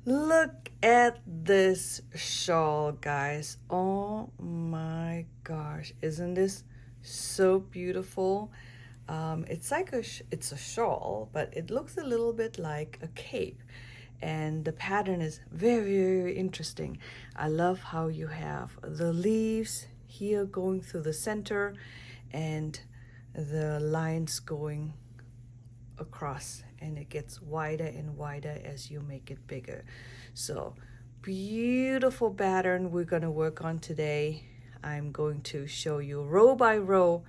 Look at this shawl, guys. Oh my gosh, isn't this so beautiful? It's like it's a shawl, but it looks a little bit like a cape. And the pattern is very, very interesting. I love how you have the leaves here going through the center and the lines going across, and it gets wider and wider as you make it bigger. So beautiful pattern we're going to work on today. I'm going to show you row by row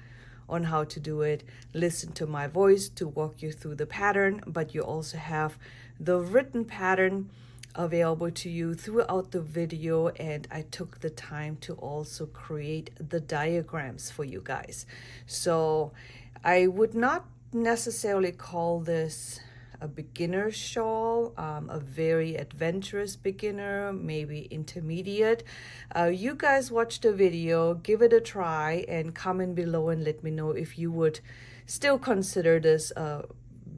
on how to do it. Listen to my voice to walk you through the pattern, but you also have the written pattern available to you throughout the video, and I took the time to also create the diagrams for you guys. So I would not necessarily call this a beginner shawl, a very adventurous beginner, maybe intermediate. You guys watch the video, give it a try, and comment below and let me know if you would still consider this a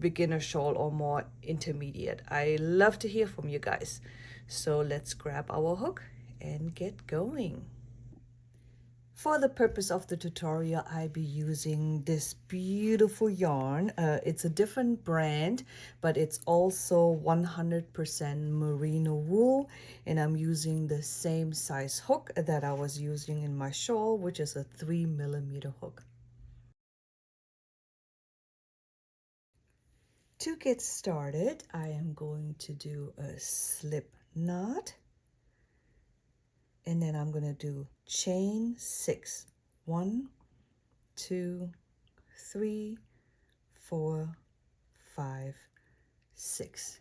beginner shawl or more intermediate. I love to hear from you guys. So let's grab our hook and get going. For the purpose of the tutorial, I'll be using this beautiful yarn. It's a different brand, but it's also 100% merino wool, and I'm using the same size hook that I was using in my shawl, which is a 3mm hook. To get started, I am going to do a slip knot, and then I'm going to do chain 6. 1, 2, 3, 4, 5, 6.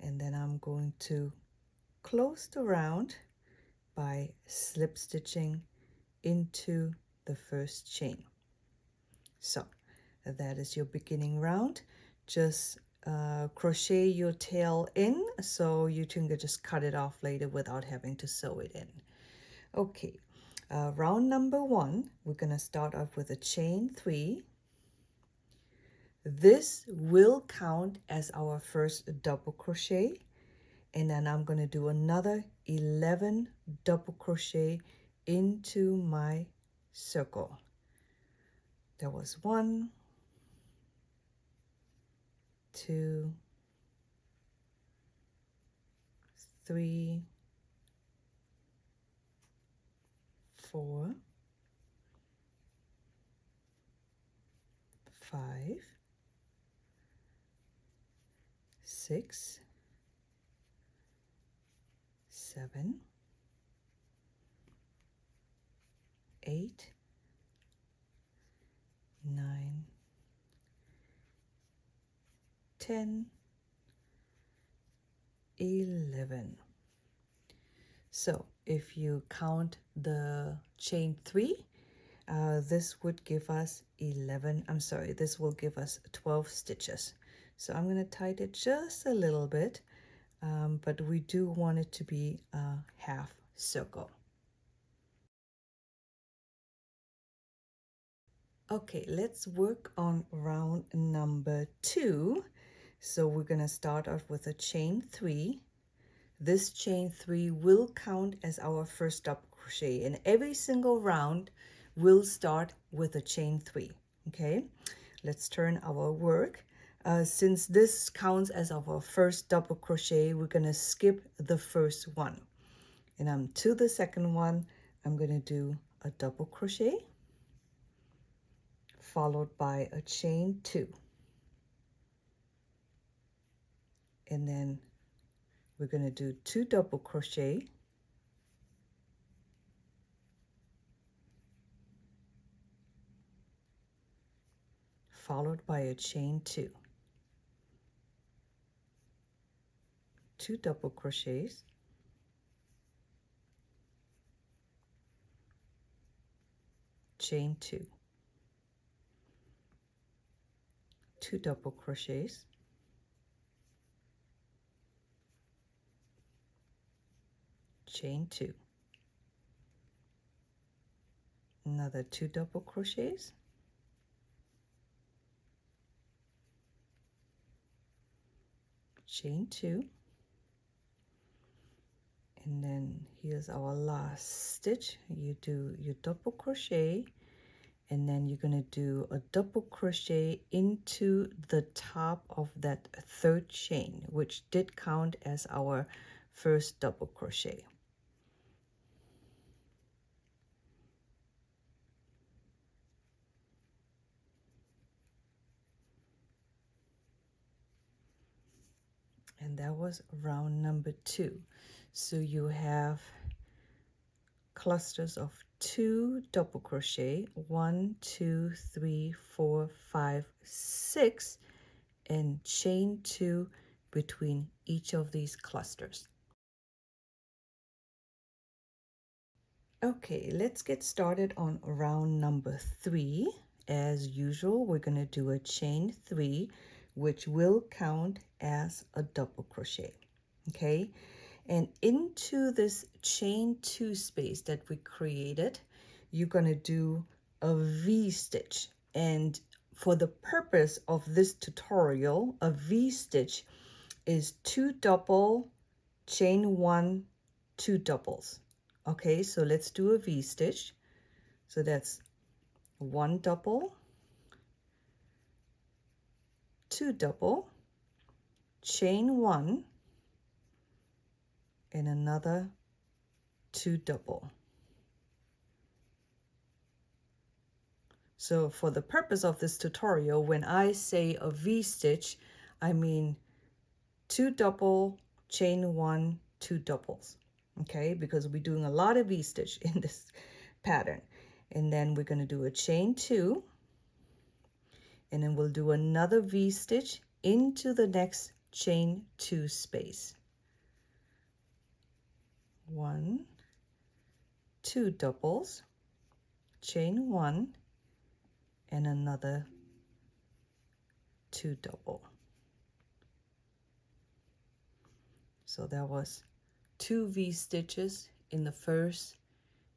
And then I'm going to close the round by slip stitching into the first chain. So that is your beginning round. Just crochet your tail in so you can just cut it off later without having to sew it in. Okay, round number 1, we're going to start off with a chain 3. This will count as our first double crochet, and then I'm going to do another 11 double crochet into my circle. There was 1, 2, 3, 4, 5, 6, 7, 8, 9, 10, 11. So if you count the chain 3, this would give us 11, this will give us 12 stitches. So I'm going to tighten it just a little bit, but we do want it to be a half circle. Okay, let's work on round number 2. So we're going to start off with a chain 3. This chain 3 will count as our first double crochet, and every single round will start with a chain 3. Okay, let's turn our work. Since this counts as our first double crochet, we're going to skip the first one, and I'm to the second one. I'm going to do a double crochet followed by a chain 2, and then we're going to do 2 double crochet, followed by a chain 2, 2 double crochets, chain 2, 2 double crochets, chain 2, another 2 double crochets, chain 2, And then here's our last stitch. You do your double crochet, and then you're going to do a double crochet into the top of that third chain, which did count as our first double crochet. And that was round number 2. So you have clusters of 2 double crochet, 1, 2, 3, 4, 5, 6, and chain 2 between each of these clusters. Okay, let's get started on round number 3. As usual, we're going to do a chain 3, which will count as a double crochet. Okay, and into this chain 2 space that we created, you're going to do a V stitch. And for the purpose of this tutorial, a V stitch is 2 double, chain 1, 2 doubles. Okay, so let's do a V stitch. So that's 1 double, 2 double, chain 1, and another 2 double. So for the purpose of this tutorial, when I say a V stitch, I mean 2 double, chain 1, 2 doubles. Okay, because we're doing a lot of V stitch in this pattern. And then we're going to do a chain 2, and then we'll do another V stitch into the next chain 2 space. 1, 2 doubles, chain 1, and another 2 double. So that was 2 V stitches in the first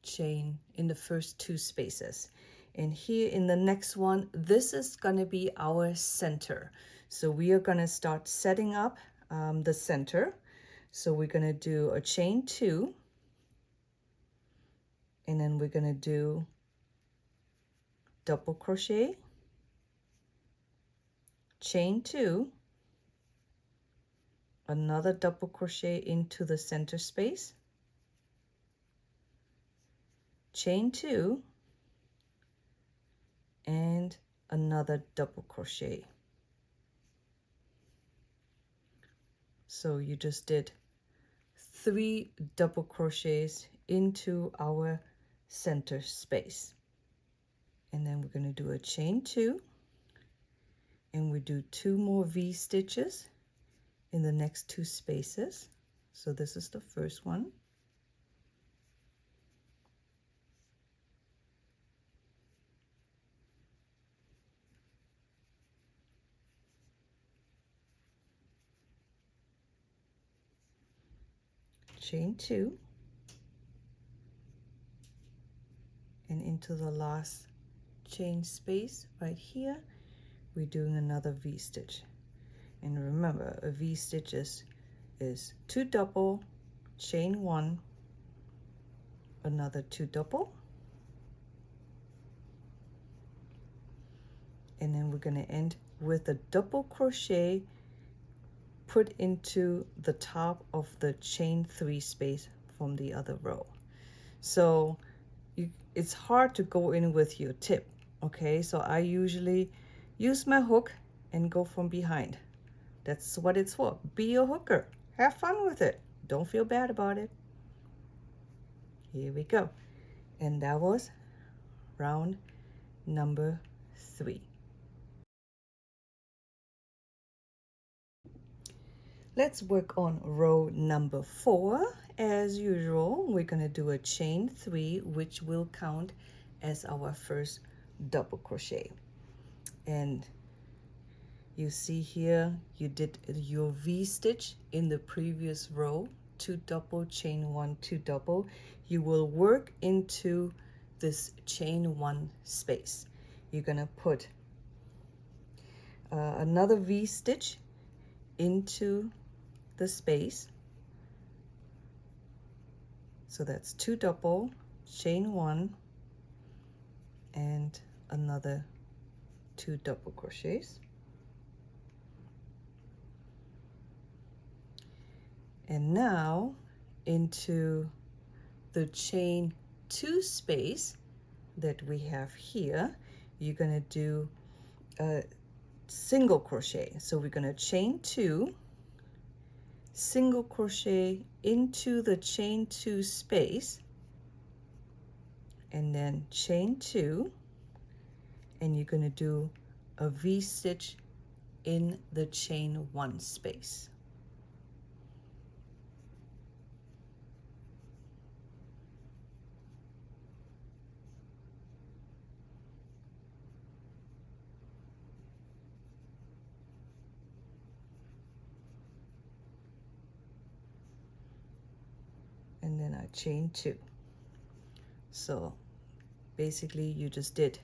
chain, in the first 2 spaces. And here in the next one, this is going to be our center. So we are going to start setting up the center. So we're going to do a chain 2, and then we're going to do double crochet, chain 2, another double crochet into the center space, chain 2, and another double crochet. So you just did 3 double crochets into our center space. And then we're going to do a chain 2, and we do 2 more V stitches in the next 2 spaces. So this is the first one. Chain 2, and into the last chain space right here, we're doing another V stitch. And remember, a V stitch is 2 double, chain 1, another 2 double, and then we're going to end with a double crochet put into the top of the chain 3 space from the other row. So it's hard to go in with your tip. Okay, so I usually use my hook and go from behind. That's what it's for. Be a hooker. Have fun with it. Don't feel bad about it. Here we go. And that was round number 3. Let's work on row number 4. As usual, we're going to do a chain 3, which will count as our first double crochet. And you see here, you did your V stitch in the previous row, 2 double, chain 1, 2 double. You will work into this chain 1 space. You're going to put another V stitch into the space, So that's 2 double, chain 1, and another 2 double crochets. And now into the chain 2 space that we have here, you're going to do a single crochet. So we're going to chain 2, single crochet into the chain 2 space, and then chain 2, and you're going to do a V-stitch in the chain 1 space. And then I chain 2. So basically you just did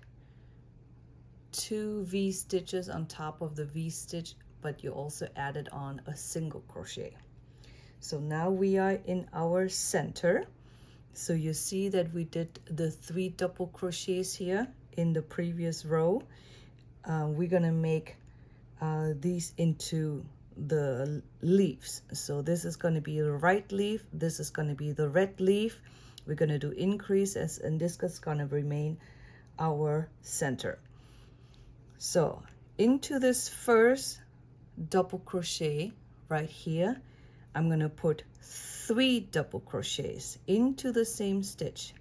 2 V stitches on top of the V stitch, but you also added on a single crochet. So now we are in our center. So you see that we did the 3 double crochets here in the previous row. We're gonna make these into the leaves. So this is going to be the right leaf, this is going to be the red leaf. We're going to do increases, and this is going to remain our center. So into this first double crochet right here, I'm going to put 3 double crochets into the same stitch.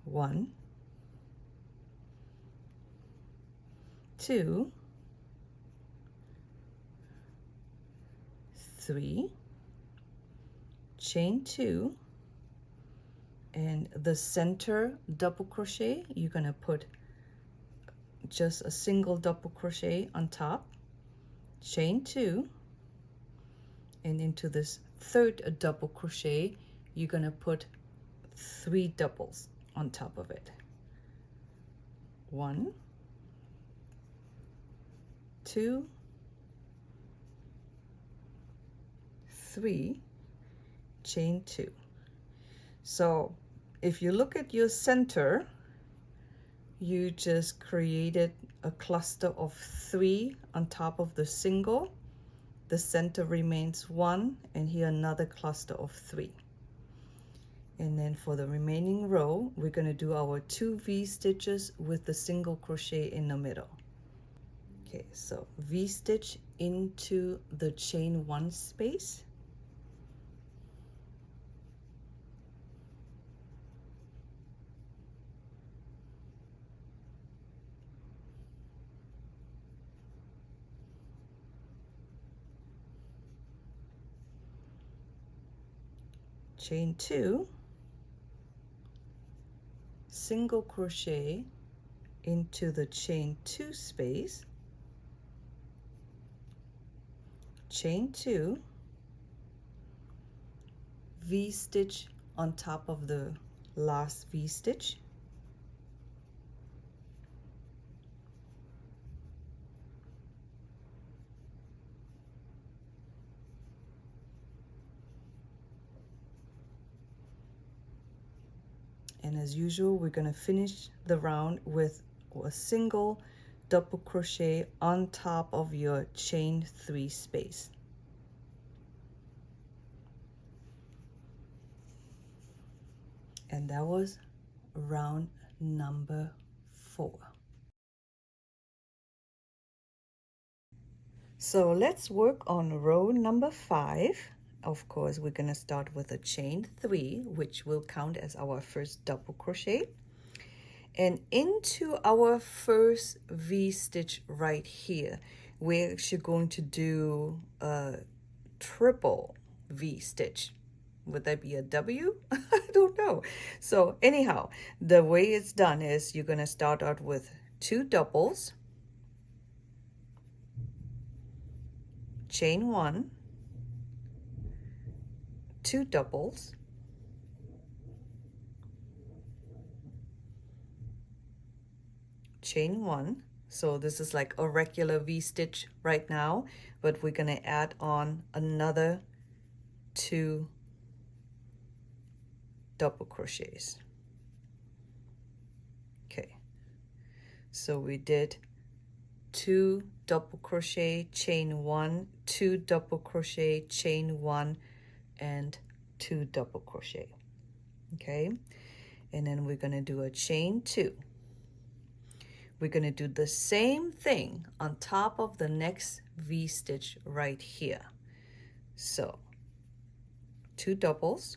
1, 2, 3, chain 2, and the center double crochet, you're going to put just a single double crochet on top, chain 2, and into this third double crochet, you're going to put 3 doubles on top of it. 1, 2, 3, chain 2. So if you look at your center, you just created a cluster of 3 on top of the single. The center remains 1, and here another cluster of 3. And then for the remaining row, we're going to do our 2 V stitches with the single crochet in the middle. Okay, so V stitch into the chain 1 space. Chain 2, single crochet into the chain 2 space, chain 2, V stitch on top of the last V stitch, and as usual, we're going to finish the round with a single double crochet on top of your chain 3 space. And that was round number 4. So let's work on row number 5. Of course, we're going to start with a chain 3, which will count as our first double crochet. And into our first V stitch right here, we're actually going to do a triple V stitch. Would that be a W? I don't know. So anyhow, the way it's done is you're going to start out with 2 doubles, chain 1, 2 doubles, chain 1. So this is like a regular V stitch right now, but we're going to add on another 2 double crochets. Okay, so we did 2 double crochet, chain 1, 2 double crochet, chain 1, and 2 double crochet. Okay, and then we're going to do a chain 2. We're going to do the same thing on top of the next V-stitch right here. So 2 doubles,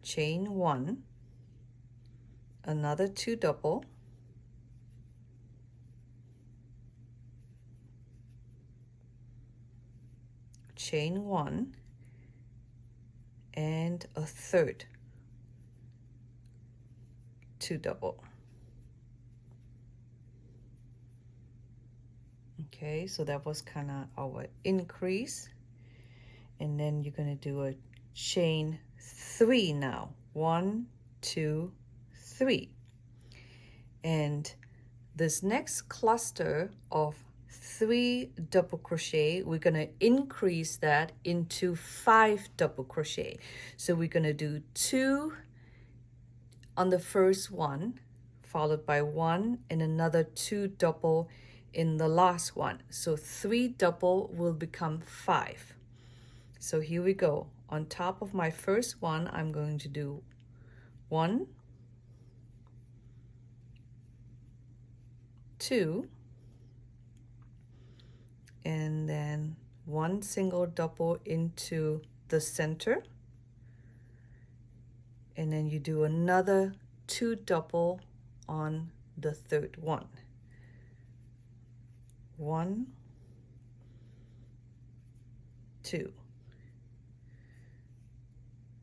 chain 1, another 2 double, chain 1, and a third 2 double. Okay, so that was kind of our increase. And then you're going to do a chain 3 now. 1, 2, 3. And this next cluster of 3 double crochet, we're going to increase that into 5 double crochet. So we're going to do 2 on the first one, followed by 1 and another 2 double in the last one. So 3 double will become 5. So here we go. On top of my first one, I'm going to do 1, 2, and then 1 single double into the center, and then you do another 2 double on the third one. 1, 2.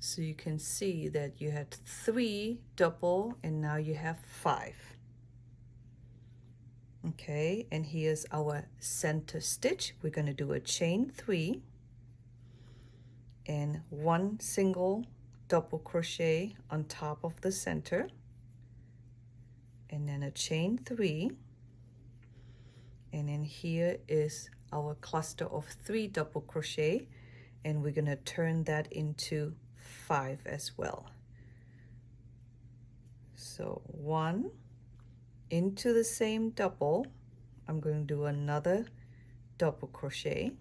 So you can see that you had 3 double and now you have 5. Okay, and here's our center stitch. We're going to do a chain 3 and 1 single double crochet on top of the center, and then a chain 3, and then here is our cluster of 3 double crochet, and we're going to turn that into 5 as well. So 1 into the same double, I'm going to do another double crochet,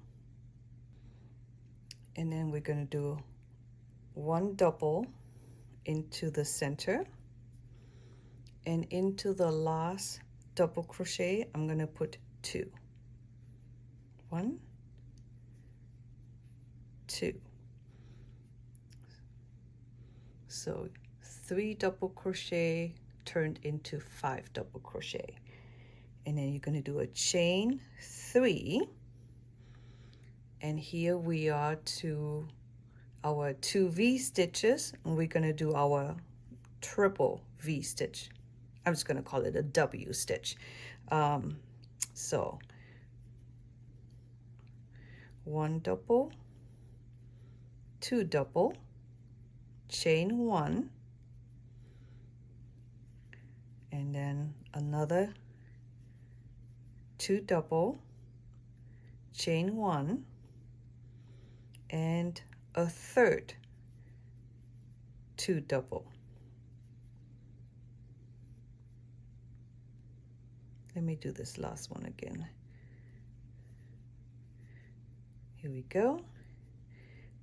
and then we're going to do 1 double into the center, and into the last double crochet I'm going to put 2. 1, 2. So 3 double crochet turned into 5 double crochet, and then you're going to do a chain 3, and here we are to our 2 V stitches, and we're going to do our triple V stitch. I'm just going to call it a W stitch. So 1 double, 2 double, chain 1, and then another 2 double, chain 1, and a third 2 double. Let me do this last one again. Here we go.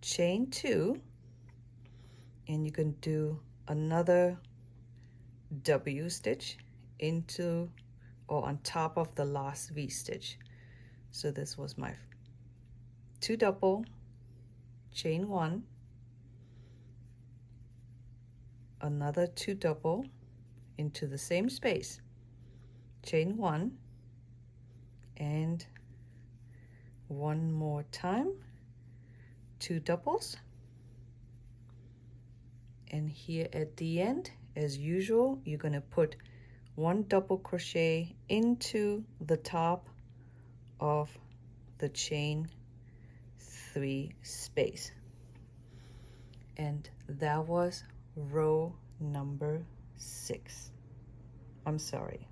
Chain 2, and you can do another W stitch into or on top of the last V stitch. So this was my 2 double, chain 1, another 2 double into the same space, chain 1, and one more time, 2 doubles, and here at the end, as usual, you're going to put 1 double crochet into the top of the chain 3 space, and that was row number 6. I'm sorry,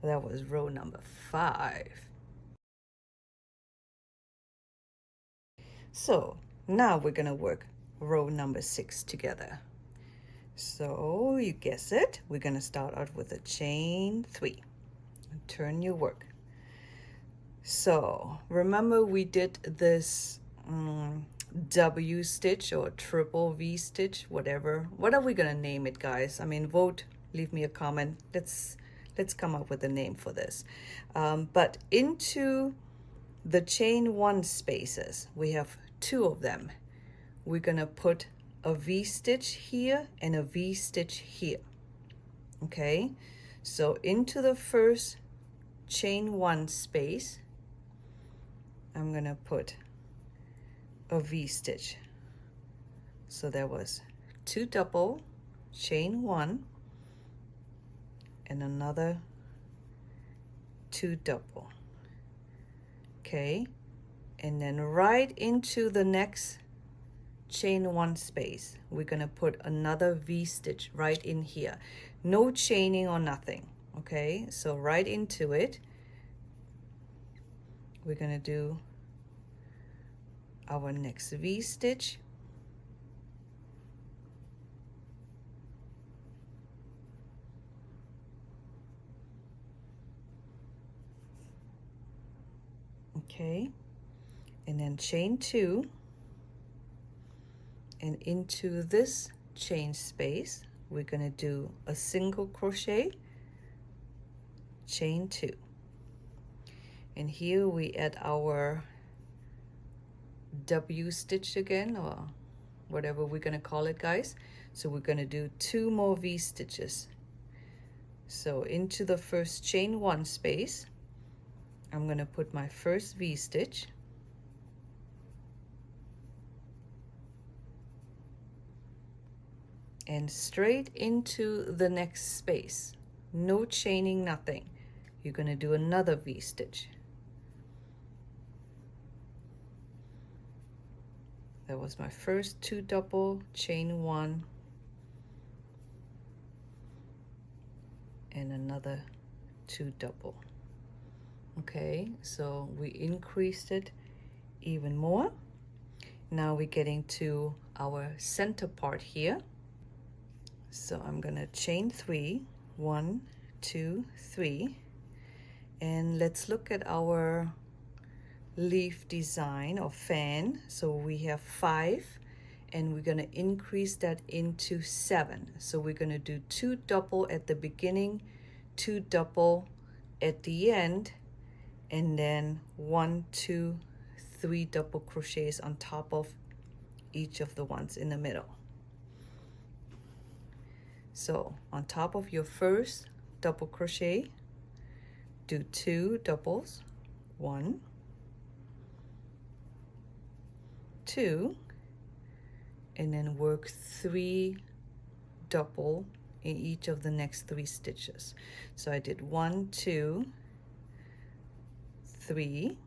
that was row number 5. So Now we're gonna work row number 6 together. So you guess it, we're gonna start out with a chain 3 and turn your work. So remember we did this W stitch or triple V stitch, whatever. What are we gonna name it, guys? I mean, vote, leave me a comment. Let's come up with a name for this. But into the chain 1 spaces, we have 2 of them. We're gonna put a V stitch here and a V stitch here. Okay, so into the first chain 1 space, I'm gonna put a V stitch. So there was 2 double, chain 1, and another 2 double. Okay, and then right into the next chain 1 space, we're gonna put another V stitch right in here. No chaining or nothing. Okay, so right into it, we're gonna do our next V stitch. Okay, and then chain 2, and into this chain space we're going to do a single crochet, chain 2, and here we add our W stitch again, or whatever we're going to call it, guys. So we're going to do 2 more V stitches. So into the first chain 1 space, I'm going to put my first V stitch, and straight into the next space, no chaining, nothing, you're going to do another V stitch. That was my first 2 double, chain 1, and another 2 double. Okay, so we increased it even more. Now we're getting to our center part here. So I'm gonna chain 3, 1, 2, 3, and let's look at our leaf design or fan. So we have 5, and we're gonna increase that into 7. So we're gonna do 2 double at the beginning, 2 double at the end, and then 1, 2, 3 double crochets on top of each of the ones in the middle. So on top of your first double crochet, do 2 doubles, 1, 2, and then work 3 double in each of the next 3 stitches. So I did 1, 2, 3,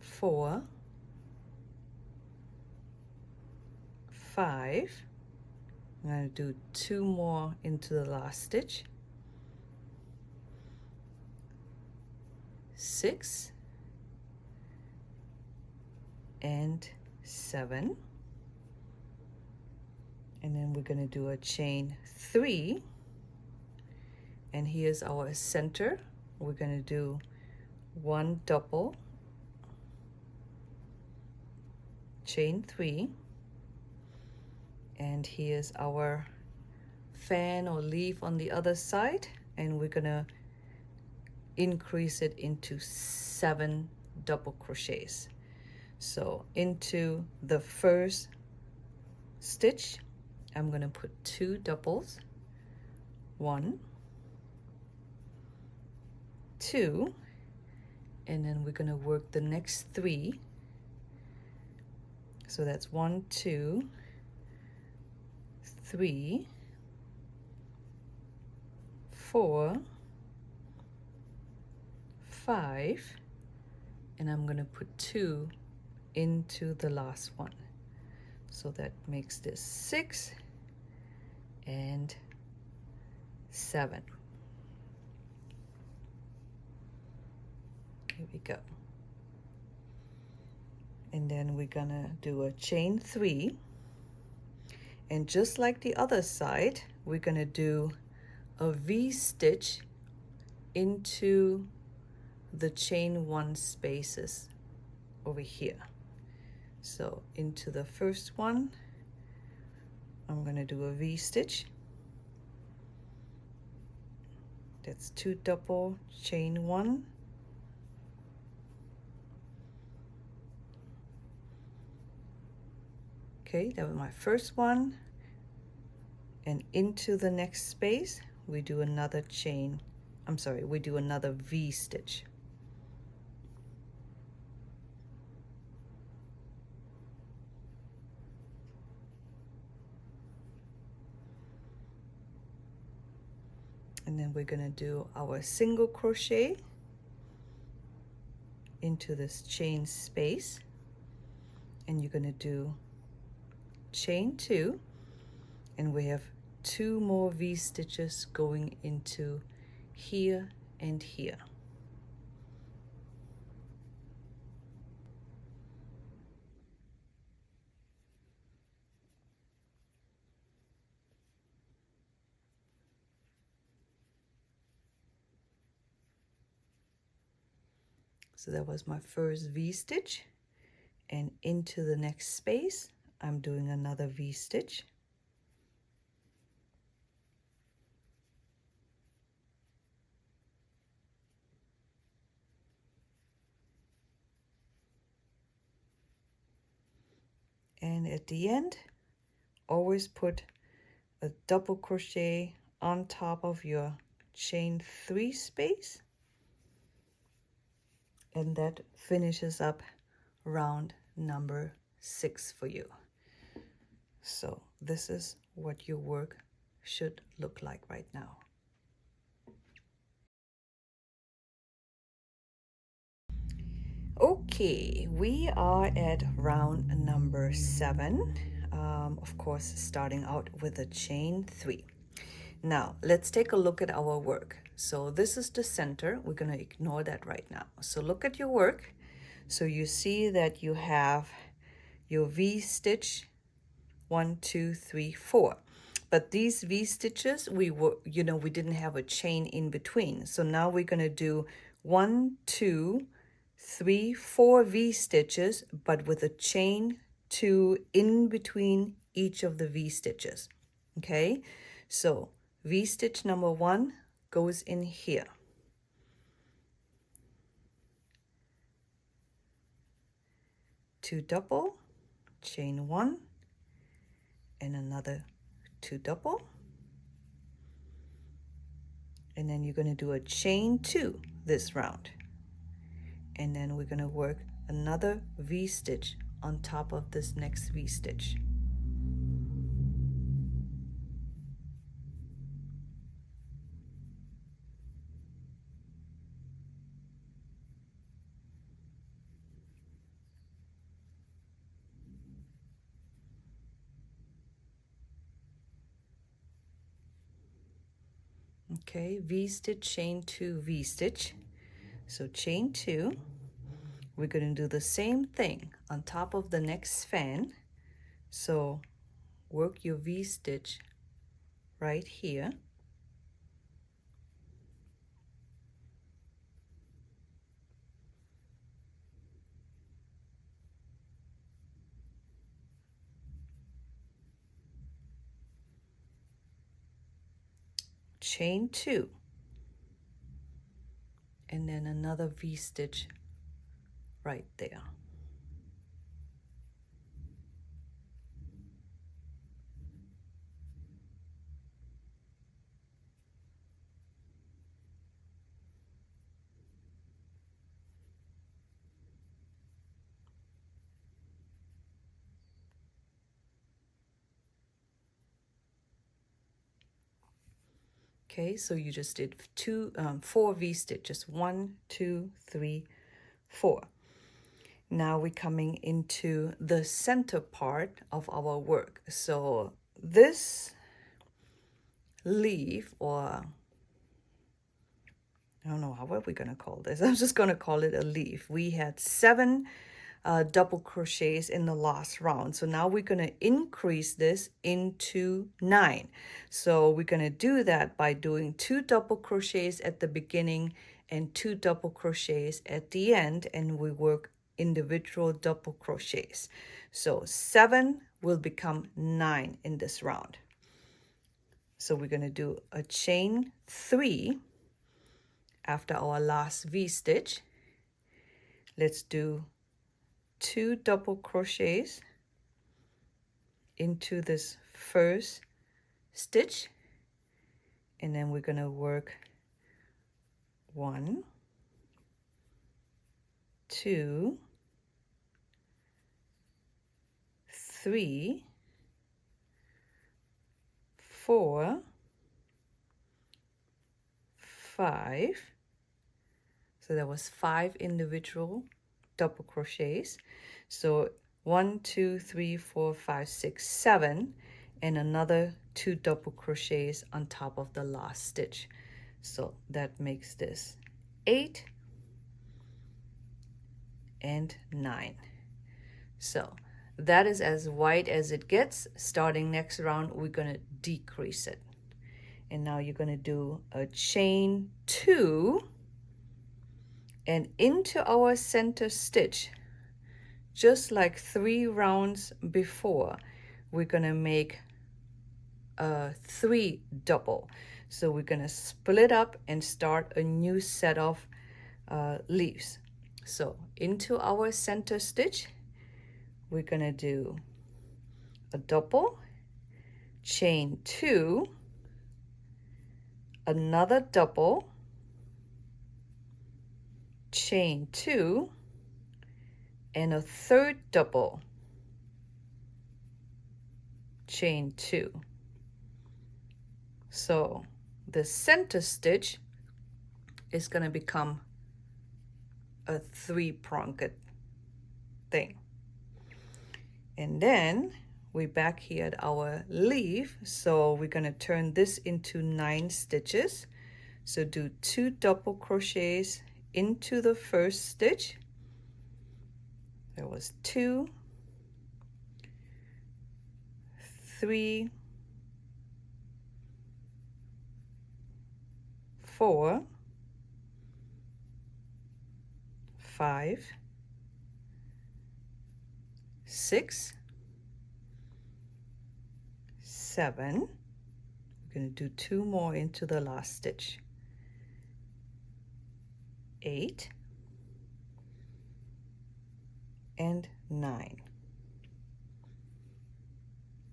4, 5. I'm going to do 2 more into the last stitch, 6, and 7, and then we're going to do a chain 3, and here's our center. We're going to do 1 double, chain 3, and here's our fan or leaf on the other side, and we're gonna increase it into 7 double crochets. So into the first stitch, I'm gonna put 2 doubles, 1, 2, and then we're gonna work the next 3. So that's 1, 2, 3, 4, 5, and I'm going to put 2 into the last one. So that makes this 6 and 7. Here we go. And then we're gonna do a chain 3, and just like the other side, we're gonna do a V-stitch into the chain 1 spaces over here. So into the first one, I'm gonna do a V-stitch. That's 2 double, chain 1. Okay, that was my first one. And into the next space, we do another chain. I'm sorry, we do another V-stitch. And then we're gonna do our single crochet into this chain space, and you're gonna do chain 2, and we have 2 more V-stitches going into here and here. So that was my first V-stitch, and into the next space I'm doing another V-stitch. And at the end, always put a double crochet on top of your chain 3 space, and that finishes up round number 6 for you. So this is what your work should look like right now. Okay, we are at round number 7. Of course, starting out with a chain 3. Now, let's take a look at our work. So this is the center. We're going to ignore that right now. So look at your work. So you see that you have your V-stitch 1, 2, 3, 4. But these V-stitches, we didn't have a chain in between. So now we're going to do 1, 2, 3, 4 V-stitches, but with a chain 2 in between each of the V-stitches. Okay, so V-stitch number 1 goes in here. Two double, chain 1, and another 2 double. And then you're going to do a chain 2 this round. And then we're going to work another V-stitch on top of this next V-stitch. Okay, V-stitch, chain 2, V-stitch. So chain 2, we're going to do the same thing on top of the next fan. So work your V-stitch right here. Chain 2, and then another V-stitch right there. Okay, so you just did 4 V-stitches, 1, 2, 3, 4. Now we're coming into the center part of our work. So this leaf, or I don't know what we're going to call this. I'm just going to call it a leaf. We had 7 double crochets in the last round. So now we're going to increase this into 9. So we're going to do that by doing 2 double crochets at the beginning and 2 double crochets at the end, and we work individual double crochets. So 7 will become 9 in this round. So we're going to do a chain 3 after our last V-stitch. Let's do 2 double crochets into this first stitch, and then we're going to work 1, 2, 3, 4, 5. So that was 5 individual double crochets. So 1, 2, 3, 4, 5, 6, 7, and another 2 double crochets on top of the last stitch. So that makes this 8 and 9. So that is as wide as it gets. Starting next round, we're going to decrease it. And now you're going to do a chain 2 and into our center stitch, just like 3 rounds before, we're going to make a 3 double. So we're going to split up and start a new set of leaves. So into our center stitch, we're going to do a double, chain 2, another double, chain 2, and a third double, chain 2. So the center stitch is going to become a 3-pronged thing. And then we're back here at our leaf, so we're going to turn this into 9 stitches. So do 2 double crochets into the first stitch. There was 2, 3, 4, 5, 6, 7. We're going to do 2 more into the last stitch. 8 and 9.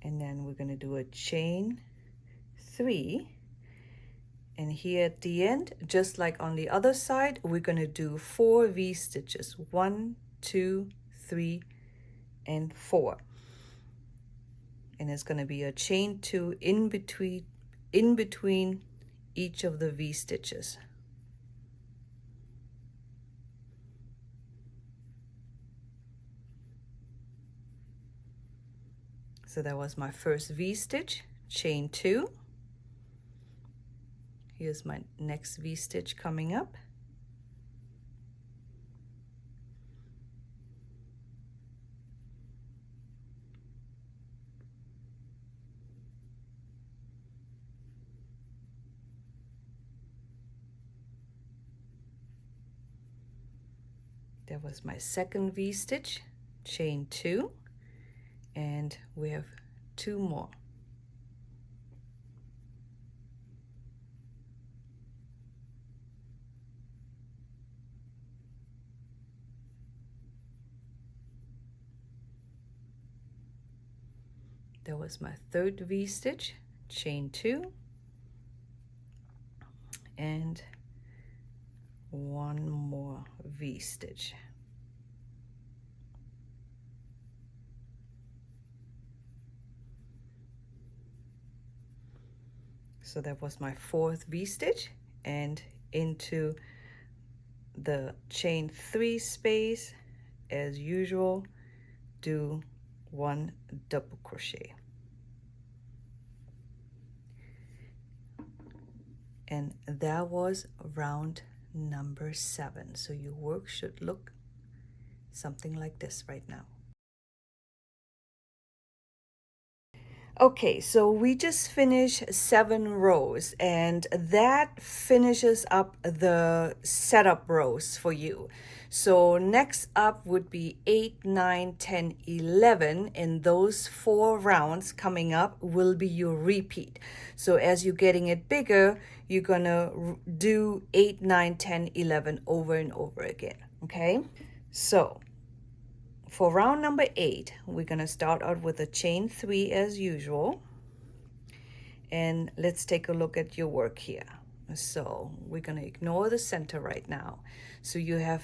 And then we're going to do a chain 3. And here at the end, just like on the other side, we're going to do 4 V stitches. 1, 2, 3, and 4. And it's going to be a chain 2 in between each of the V stitches. So that was my first V stitch, chain 2. Here's my next V stitch coming up. That was my second V stitch, chain 2, and we have 2 more. That was my third V stitch, chain 2, and 1 more V stitch. So that was my fourth V stitch, and into the chain 3 space, as usual, do 1 double crochet. And that was round number 7. So your work should look something like this right now. Okay, so we just finished 7 rows, and that finishes up the setup rows for you. So next up would be 8, 9, 10, 11, and those 4 rounds coming up will be your repeat. So as you're getting it bigger, you're gonna do 8, 9, 10, 11 over and over again, okay? So for round number 8, we're going to start out with a chain 3 as usual. And let's take a look at your work here. So we're going to ignore the center right now. So you have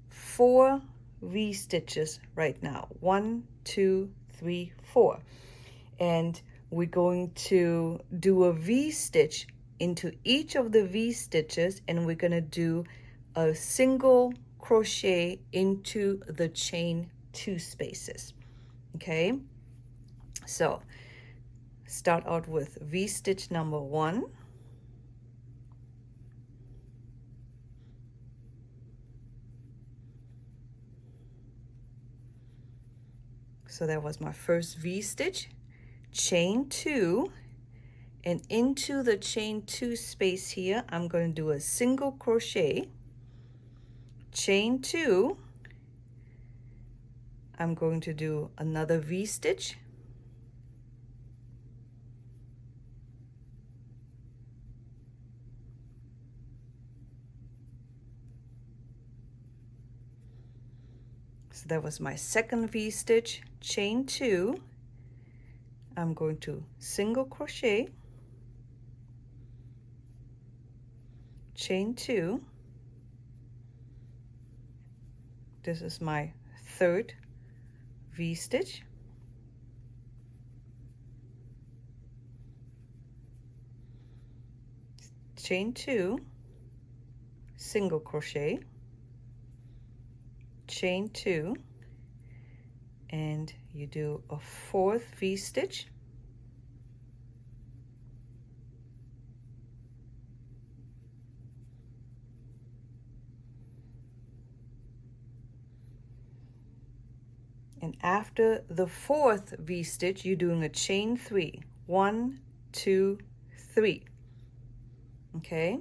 4 V-stitches right now. 1, 2, 3, 4. And we're going to do a V-stitch into each of the V-stitches, and we're going to do a single crochet into the chain 2 spaces. Okay, so start out with V-stitch number 1, so that was my first V-stitch, chain 2, and into the chain 2 space here I'm going to do a single crochet, chain 2, I'm going to do another V-stitch, so that was my second V-stitch, chain 2, I'm going to single crochet, chain 2, this is my third V-stitch, chain 2, single crochet, chain 2, and you do a fourth V-stitch, and after the fourth V-stitch you're doing a chain 3, 1, 2, 3. Okay,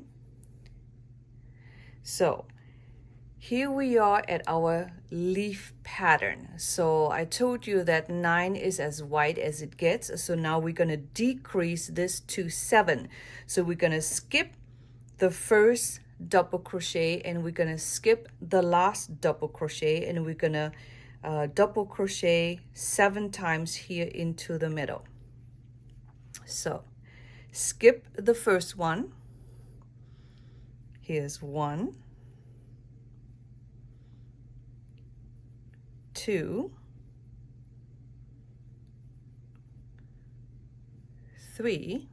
so here we are at our leaf pattern. So I told you that 9 is as wide as it gets, so now we're going to decrease this to 7. So we're going to skip the first double crochet, and we're going to skip the last double crochet, and we're going to double crochet 7 times here into the middle. So skip the first one. Here's 1, 2, 3,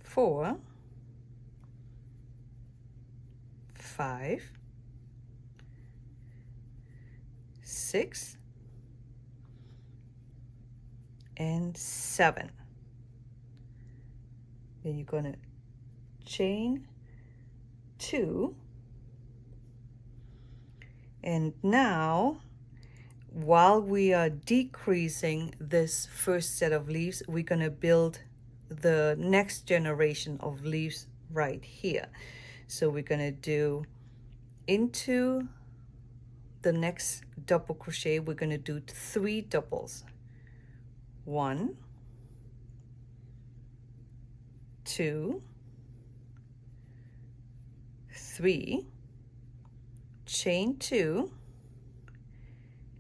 4, 5, 6, and 7. Then you're going to chain 2, and now while we are decreasing this first set of leaves, we're going to build the next generation of leaves right here. So we're going to do into the next double crochet, we're going to do 3 doubles. 1, 2, 3, chain 2,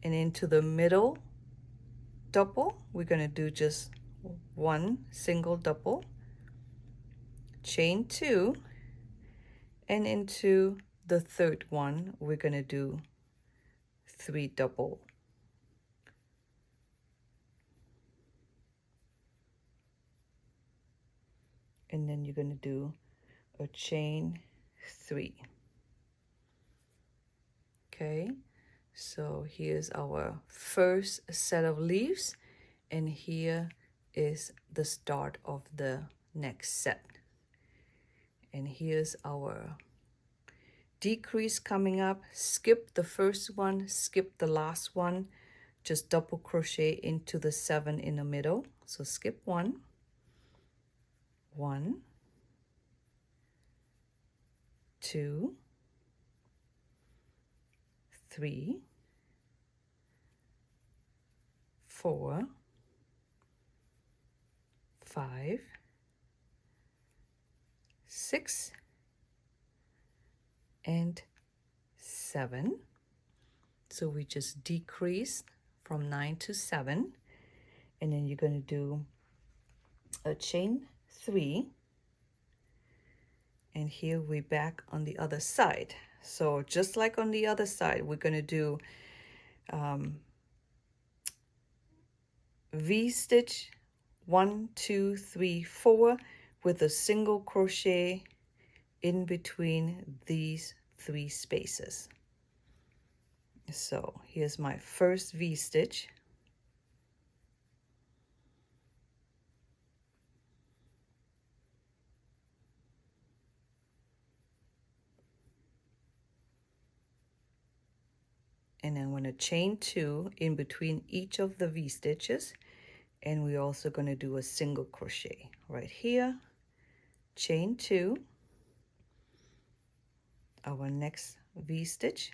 and into the middle double we're going to do just 1 single double, chain 2, and into the third one we're going to do 3 double. And then you're going to do a chain 3. Okay, so here's our first set of leaves, and here is the start of the next set. And here's our decrease coming up, skip the first one, skip the last one, just double crochet into the 7 in the middle. So skip 1, 1, 2, 3, 4, 5, 6, and 7. So we just decrease from 9 to 7, and then you're going to do a chain 3, and here we're back on the other side. So just like on the other side, we're going to do V-stitch 1, 2, 3, 4 with a single crochet in between these 3 spaces. So here's my first V-stitch. And then I'm going to chain 2 in between each of the V-stitches, and we're also going to do a single crochet right here, chain 2, our next V-stitch,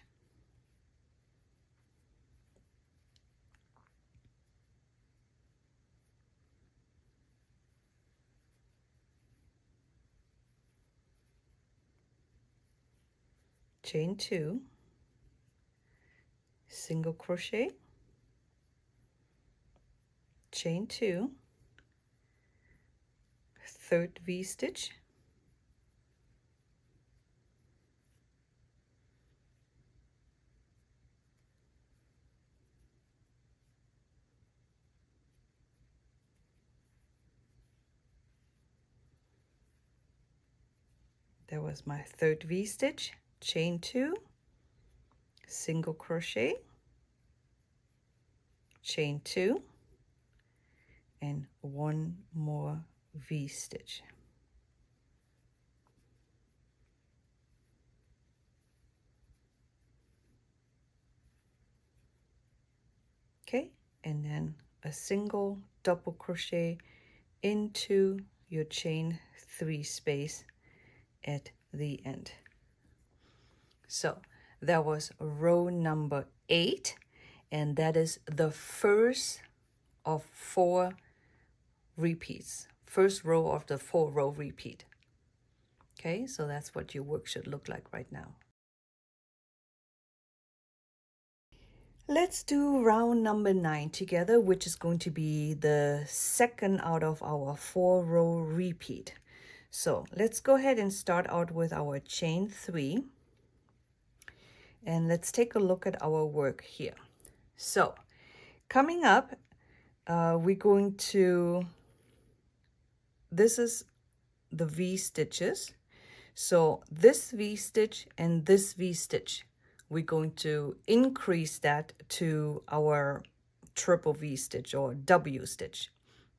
chain 2, single crochet, chain 2, third V-stitch, that was my third V-stitch, chain 2, single crochet, chain 2, and one more V-stitch. Okay, and then a single double crochet into your chain 3 space at the end. So that was row number 8, and that is the first of 4 repeats, first row of the 4-row repeat. Okay, so that's what your work should look like right now. Let's do round number 9 together, which is going to be the second out of our 4-row repeat. So let's go ahead and start out with our chain 3, and let's take a look at our work here. So coming up, we're going to, this is the V stitches. So this V stitch and this V stitch, we're going to increase that to our triple V stitch or W stitch.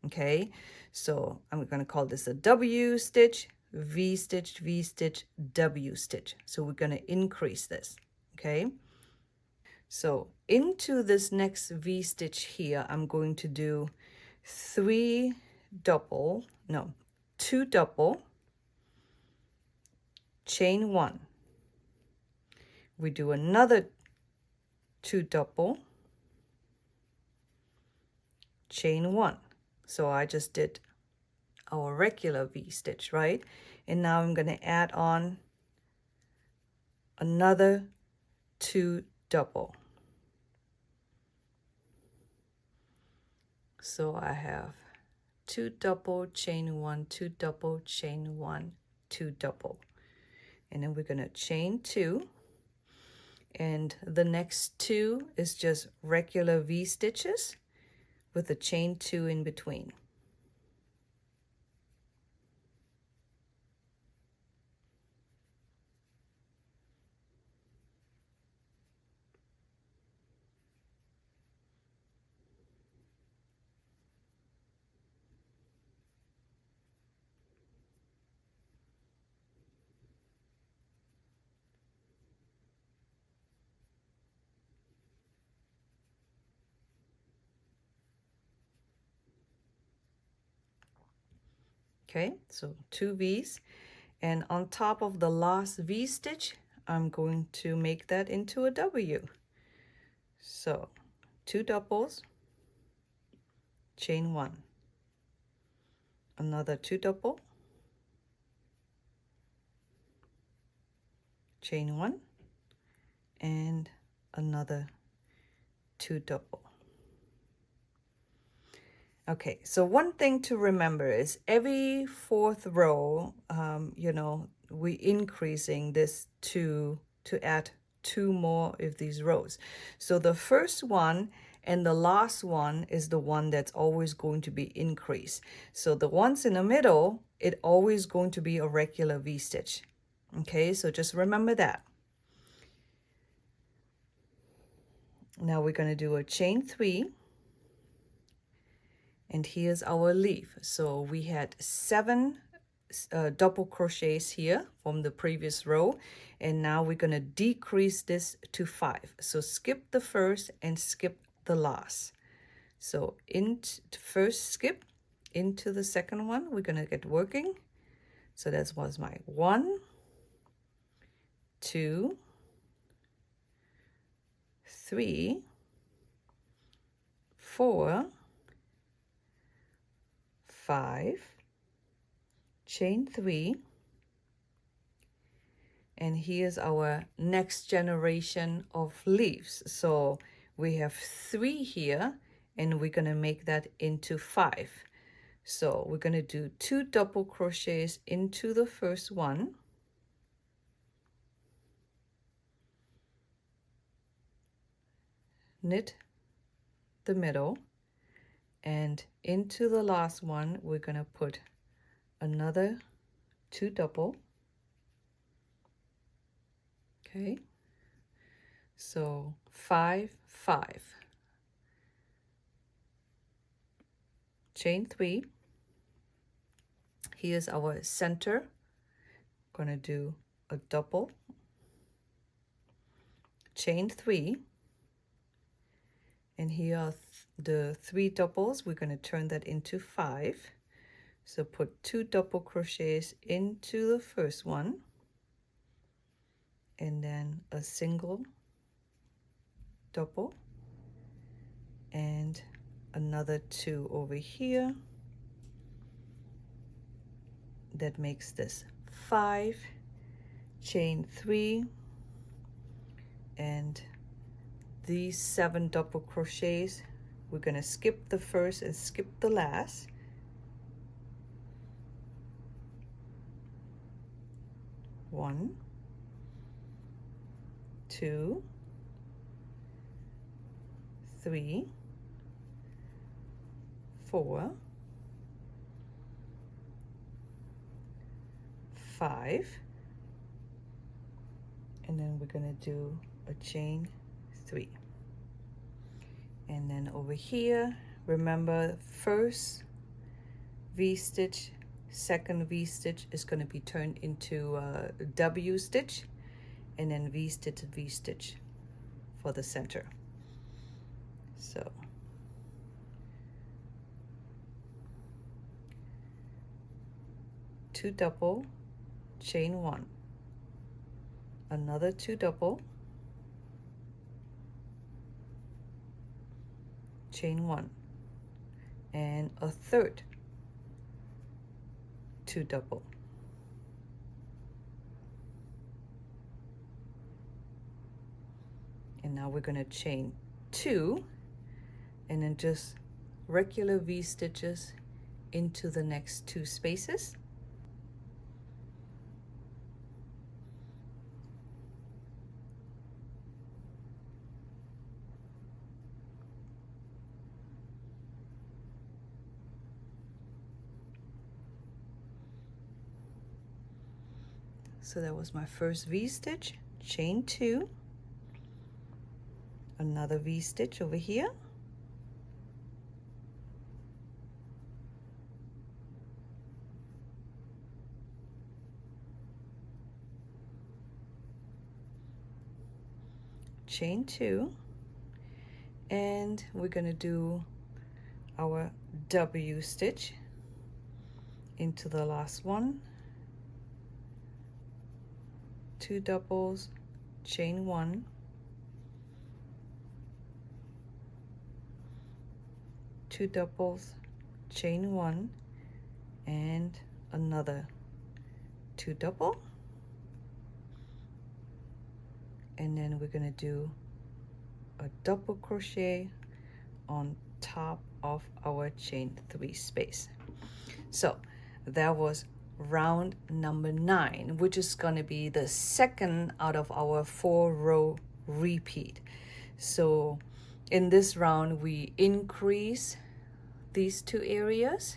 Okay, so I'm going to call this a W stitch, V stitch, V stitch, W stitch. So we're going to increase this. Okay, so into this next V stitch here, I'm going to do 2 double, chain 1. We do another 2 double, chain 1. So I just did our regular V stitch, right? And now I'm going to add on another 2 double. So I have 2 double, chain 1, 2 double, chain 1, 2 double. And then we're going to chain 2. And the next 2 is just regular V stitches with a chain 2 in between. Okay, so 2 V's, and on top of the last V stitch, I'm going to make that into a W. So 2 doubles, chain 1, another 2 double, chain 1, and another 2 double. Okay, so one thing to remember is every 4th row, you know, we increasing this 2 to add 2 more of these rows. So the first one and the last one is the one that's always going to be increased. So the ones in the middle, it always going to be a regular V-stitch. Okay, so just remember that. Now we're going to do a chain 3. And here's our leaf. So we had 7 double crochets here from the previous row, and now we're going to decrease this to 5. So skip the first and skip the last. So into first skip into the second one, we're going to get working. So that was my 1, 2, 3, 4, 5, chain 3, and here's our next generation of leaves. So we have 3 here, and we're gonna make that into 5. So we're gonna do 2 double crochets into the first one, knit the middle, and into the last one we're gonna put another 2 double. Okay, so 5, 5, chain 3. Here's our center. Gonna do a double, chain 3, and here are the 3 doubles. We're going to turn that into 5. So put 2 double crochets into the first one, and then a single double and another 2 over here. That makes this 5, chain 3, and these 7 double crochets, we're going to skip the first and skip the last. One, 2, 3, 4, 5, and then we're going to do a chain 3. And then over here, remember, first V-stitch, second V-stitch is going to be turned into a W stitch, and then V-stitch, V-stitch for the center. So two double, chain 1, another 2 double, chain 1, and a third 2 double. And now we're going to chain 2 and then just regular V stitches into the next 2 spaces. So that was my first V-stitch, chain 2, another V-stitch over here, chain 2, and we're going to do our W stitch into the last one, 2 doubles, chain 1, 2 doubles, chain 1, and another 2 double, and then we're going to do a double crochet on top of our chain 3 space. So that was round number 9, which is going to be the second out of our 4-row repeat. So in this round we increase these 2 areas,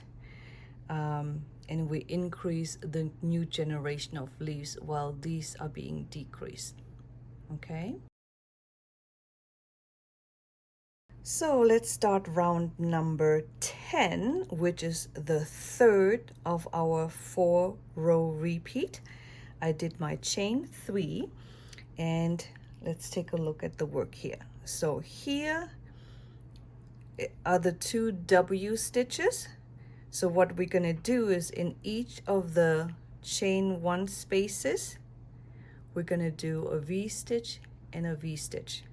and we increase the new generation of leaves while these are being decreased. Okay, so let's start round number 10, which is the third of our 4-row repeat. I did my chain 3, and let's take a look at the work here. So here are the 2 W stitches. So what we're going to do is in each of the chain 1 spaces, we're going to do a V stitch and a V stitch.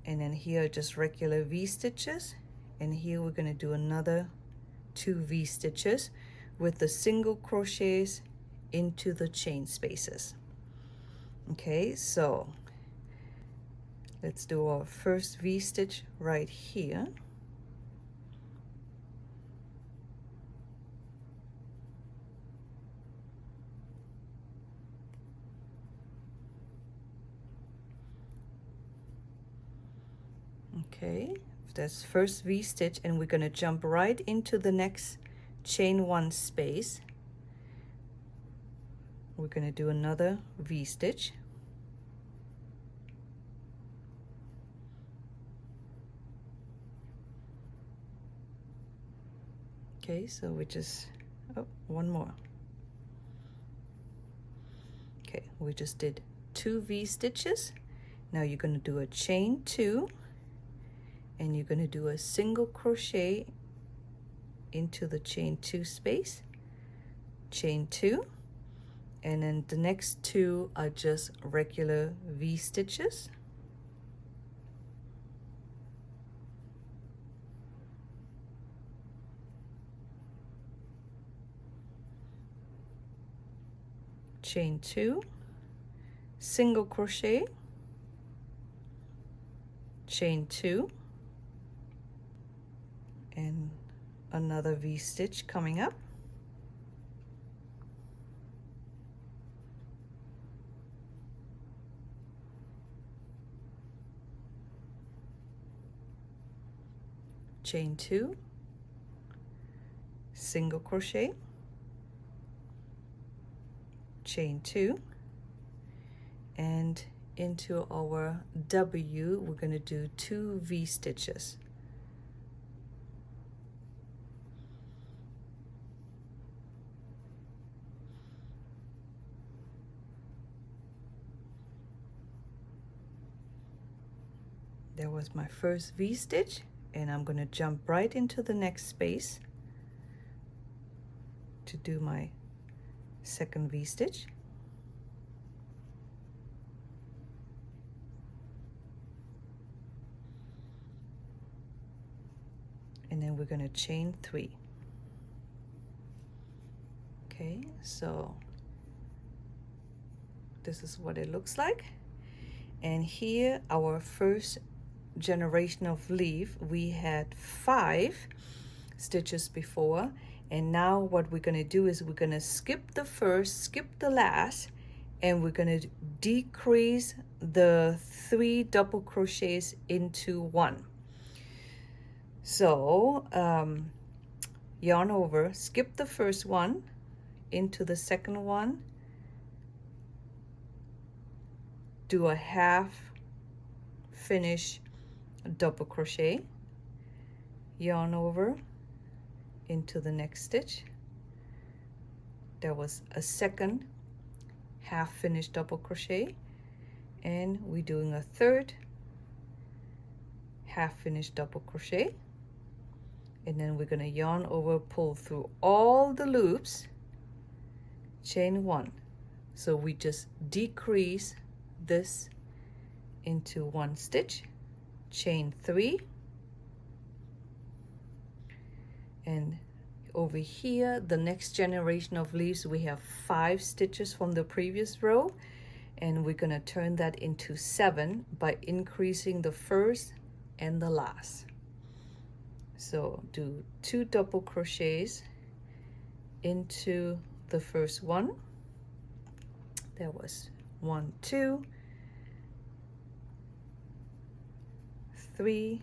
And then here are just regular V stitches. And here we're going to do another 2 V stitches with the single crochets into the chain spaces. Okay, so let's do our first V stitch right here. Okay, that's first V stitch, and we're going to jump right into the next chain 1 space. We're going to do another V stitch. Okay, so we just, oh, one more. Okay, we just did 2 V stitches. Now you're going to do a chain 2, and you're going to do a single crochet into the chain 2 space, chain 2, and then the next 2 are just regular V stitches. Chain 2, single crochet, chain 2, and another V stitch coming up. Chain 2, single crochet, chain 2, and into our W we're going to do 2 V stitches. There was my first V stitch, and I'm going to jump right into the next space to do my second V stitch. And then we're going to chain 3. Okay, so this is what it looks like. And here our first generation of leaf, we had 5 stitches before, and now what we're going to do is we're going to skip the first, skip the last, and we're going to decrease the 3 double crochets into 1. So yarn over, skip the first one into the second one, do a half finish double crochet, yarn over into the next stitch. There was a second half finished double crochet, and we're doing a third half finished double crochet, and then we're going to yarn over, pull through all the loops, chain 1. So we just decrease this into 1 stitch, chain 3, and over here the next generation of leaves we have 5 stitches from the previous row, and we're going to turn that into 7 by increasing the first and the last. So do 2 double crochets into the first one. There was 1, 2, 3,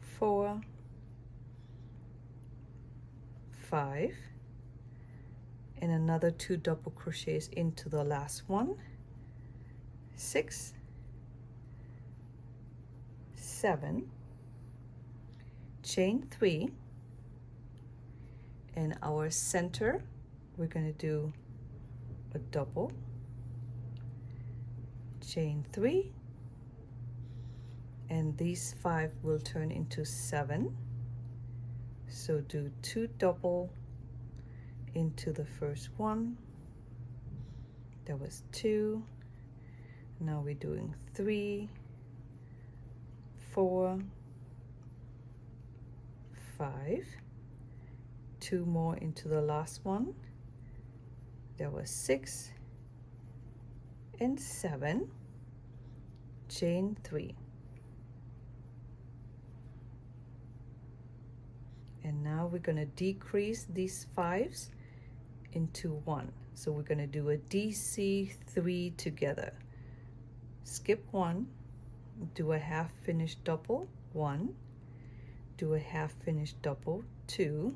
4, 5, and another 2 double crochets into the last one. 6, 7, chain 3, and our center we're going to do a double, chain 3, and these 5 will turn into 7. So do 2 double into the first one. That was 2. Now we're doing 3, 4, 5, 2 more into the last one. There was 6 and 7, chain 3. And now we're going to decrease these 5s into 1. So we're going to do a DC3 together. Skip 1, do a half finished double, 1, do a half finished double, 2,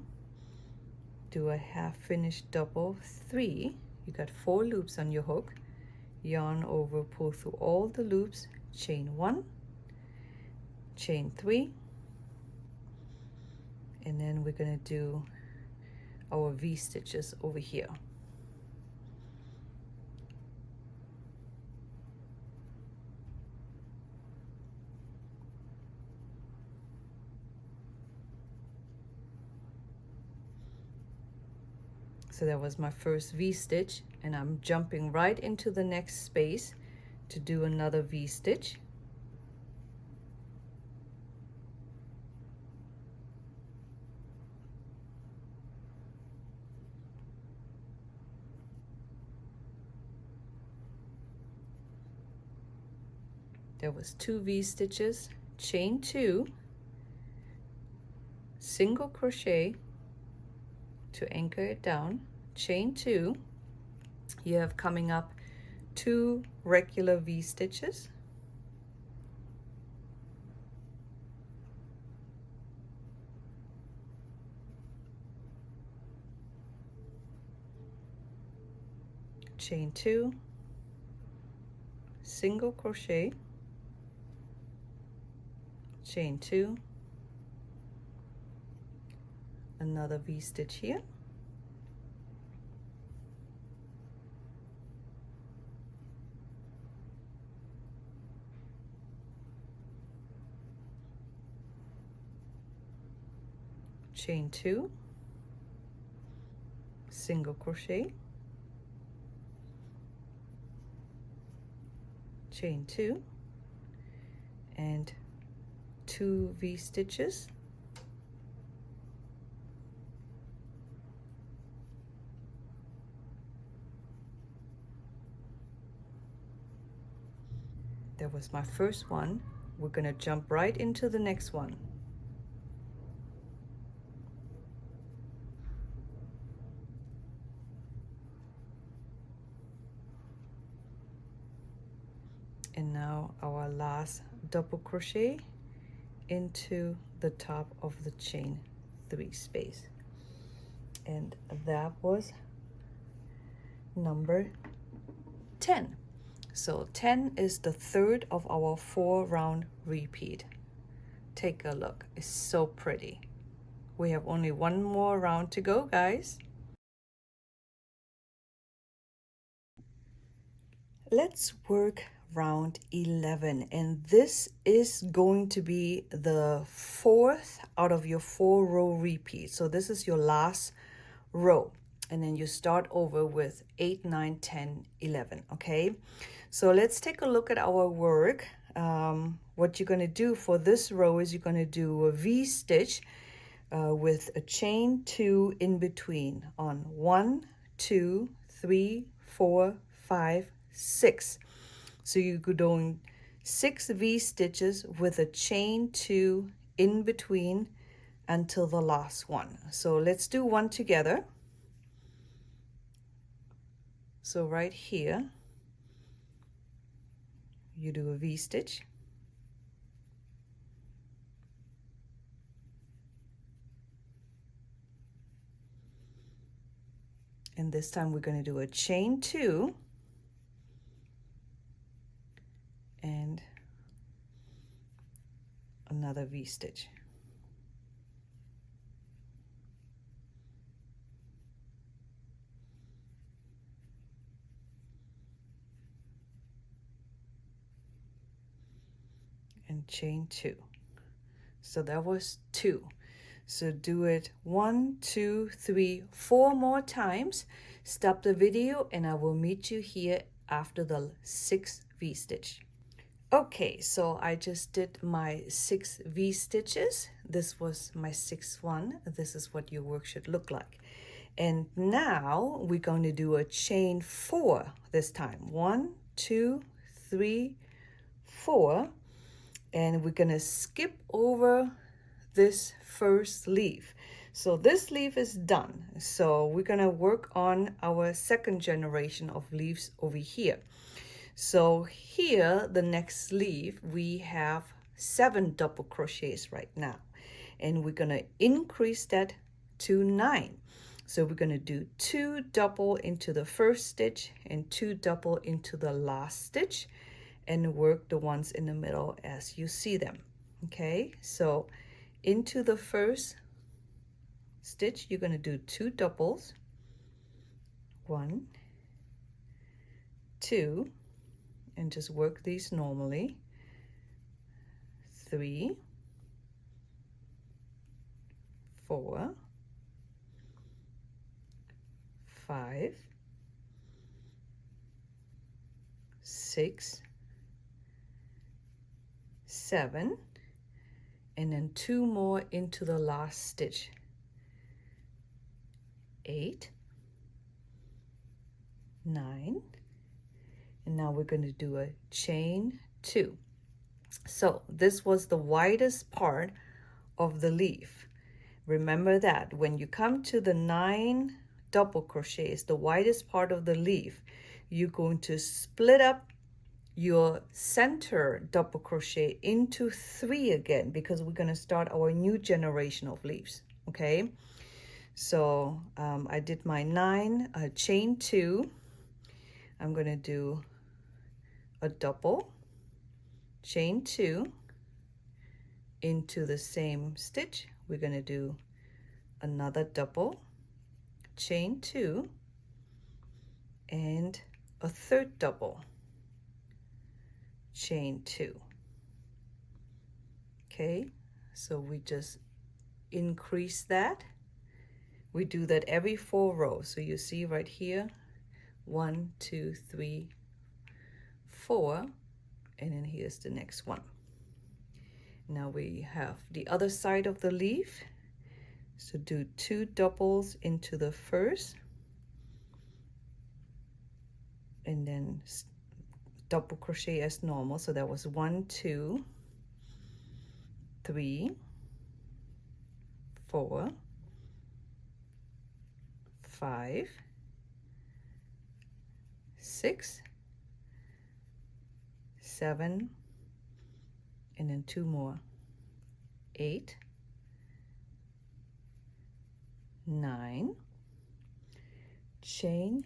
do a half finished double, 3. You got 4 loops on your hook. Yarn over, pull through all the loops, chain 1, chain 3, and then we're going to do our V stitches over here. So that was my first V stitch, and I'm jumping right into the next space to do another V stitch. There was 2 V stitches, chain 2, single crochet to anchor it down, chain 2. You have coming up 2 regular V stitches, chain 2, single crochet, chain 2, another V stitch here, chain 2, single crochet, chain 2, and 2 V stitches, that was my first one. We're going to jump right into the next one. And now our last double crochet into the top of the chain 3 space, and that was number 10. So 10 is the third of our 4-round repeat. Take a look, it's so pretty. We have only 1 more round to go, guys. Let's work round 11, and this is going to be the 4th out of your 4-row repeat. So this is your last row, and then you start over with 8, 9, 10, 11. Okay, so let's take a look at our work. What you're going to do for this row is you're going to do a V-stitch with a chain 2 in between on 1, 2, 3, 4, 5, 6. So you're doing 6 V-stitches with a chain 2 in between until the last one. So let's do one together. So right here, you do a V-stitch. And this time we're going to do a chain 2 and another V-stitch. And chain 2. So that was 2. So do it 1, 2, 3, 4 more times. Stop the video and I will meet you here after the 6th V-stitch. Okay, so I just did my 6 V-stitches. This was my 6th one. This is what your work should look like. And now we're going to do a chain 4 this time. 1, 2, 3, 4. And we're going to skip over this first leaf. So this leaf is done. So we're going to work on our second generation of leaves over here. So here, the next leaf, we have 7 double crochets right now. And we're going to increase that to 9. So we're going to do 2 double into the first stitch and 2 double into the last stitch, and work the ones in the middle as you see them. Okay, so into the first stitch, you're going to do 2 doubles. 1, 2, and just work these normally. 3, 4, 5, 6, 7, and then 2 more into the last stitch. 8, 9, and now we're going to do a chain 2. So this was the widest part of the leaf. Remember that when you come to the 9 double crochets, the widest part of the leaf, you're going to split up your center double crochet into 3 again, because we're going to start our new generation of leaves. Okay, so I did my 9 chain 2. I'm going to do a double, chain 2 into the same stitch. We're going to do another double, chain 2, and a third double, chain 2. Okay, so we just increase that. We do that every 4 rows. So you see right here, 1, 2, 3, 4, and then here's the next one. Now we have the other side of the leaf. So do 2 doubles into the first, and then double crochet as normal. So that was 1, 2, 3, 4, 5, 6, 7, and then 2 more. 8, 9, chain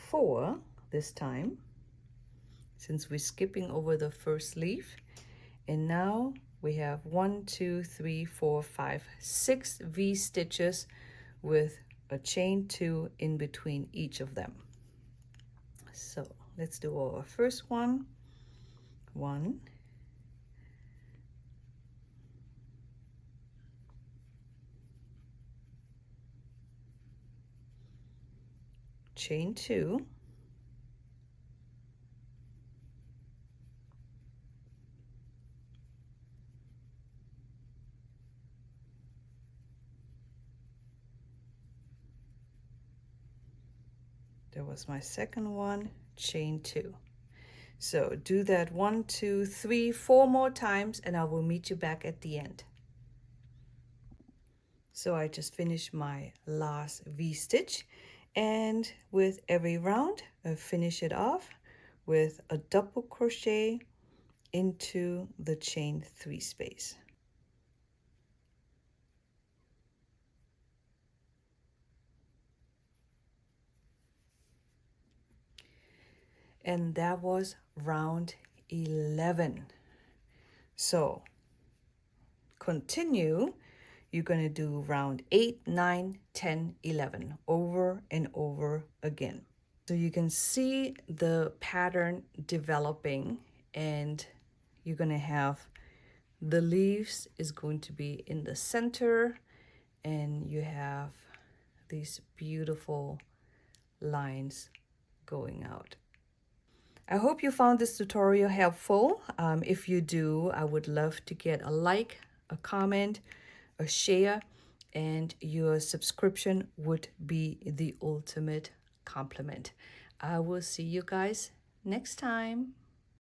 4 this time, since we're skipping over the first leaf. And now we have 1, 2, 3, 4, 5, 6 V stitches with a chain 2 in between each of them. So let's do our first one. 1, chain 2, that was my second one, chain 2. So do that 1, 2, 3, 4 more times, and I will meet you back at the end. So I just finished my last V-stitch, and with every round I finish it off with a double crochet into the chain 3 space. And that was round 11. So continue. You're going to do round 8, 9, 10, 11 over and over again. So you can see the pattern developing, and you're going to have the leaves is going to be in the center, and you have these beautiful lines going out. I hope you found this tutorial helpful. If you do, I would love to get a like, a comment, a share, and your subscription would be the ultimate compliment. I will see you guys next time.